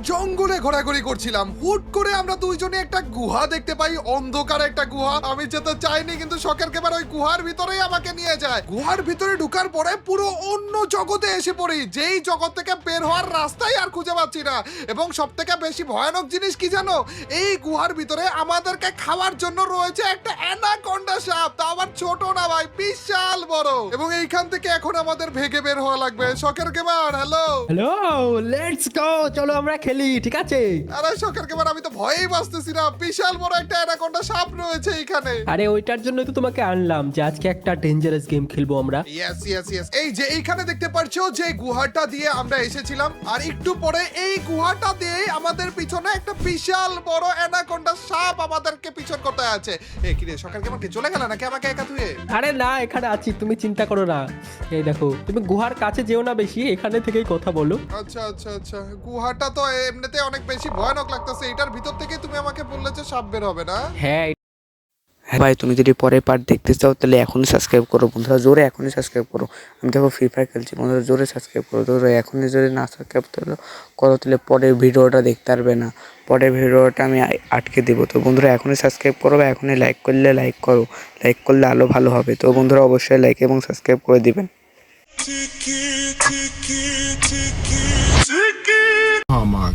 জঙ্গলে ঘোরাঘুরি করছিলাম, হুট করে আমরা দুইজনে একটা গুহা দেখতে পাই, অন্ধকার একটা গুহা। আমি যেতে চাইনি, কিন্তু শখের কেবার ওই গুহার ভিতরেই আমাকে নিয়ে যায়। গুহার ভিতরে ঢুকার পরে পুরো অন্য জগতে এসে পড়ি, যেই জগৎ থেকে বের হওয়ার রাস্তাই আর খুঁজে পাচ্ছি না। এবং সব থেকে বেশি ভয়ানক জিনিস কি জানো, এই গুহার ভিতরে আমাদেরকে খাওয়ার জন্য রয়েছে একটা অ্যানাকোন্ডা সাপ, তা আবার ছোট না ভাই, বিশাল বড়। এবং এইখান থেকে এখন আমাদের ভেগে বের হওয়া লাগবে। শখের কেবার হ্যালো। হ্যালো, লেটস গো, চলো আমরা খেলি, ঠিক আছে? আরে শখের কেবার, আমি তো ভয়েই বাঁচতেছি না, বিশাল বড় একটা অ্যানাকোন্ডা সাপ রয়েছে এখানে। আরে ওইটার জন্য তো তোমাকে আনলাম যে আজকে একটা ডেঞ্জারাস গেম খেলবো আমরা। ইয়েস ইয়েস ইয়েস, এই যে এইখানে দেখতে পাচ্ছো যে গুহাটা দিয়ে আমরা এসেছিলাম, আর একটু পরে এই গুহাটা দিয়ে আমাদের পিছনে একটা বিশাল বড় অ্যানাকোন্ডা সাপ আমাদেরকে পিছন করতে আছে। এই কি রে শখের কেমন কি চলে গেল নাকি আমাকে একা তুই? আরে না, এখানে আছি, তুমি চিন্তা করো না। এই দেখো, তুমি গুহার কাছে যেও না বেশি, এখানে থেকেই কথা বলো। আচ্ছা আচ্ছা আচ্ছা, গুহাটা তো এমনিতে অনেক বেশি ভয়ানক লাগতেছে, এটার ভিতর থেকে তুমি আমাকে বললে যে সাপ বের হবে না? হ্যাঁ হ্যাঁ ভাই, তুমি যদি পরের পার্ট দেখতে চাও তাহলে এখনই সাবস্ক্রাইব করো বন্ধুরা, জোরে এখনই সাবস্ক্রাইব করো। আমি দেখো ফ্রি ফায়ার খেলছি বন্ধুরা, জোরে সাবস্ক্রাইব করো, জোরে এখনই যদি না সাবস্ক্রাইব করো তাহলে পরের ভিডিওটা দেখতে পারবে না, পরের ভিডিওটা আমি আটকে দেবো। তো বন্ধুরা এখনই সাবস্ক্রাইব করো, বা এখনই লাইক করলে লাইক করো, লাইক করলে আলো ভালো হবে। তো বন্ধুরা অবশ্যই লাইক এবং সাবস্ক্রাইব করে দিবেন। Oh my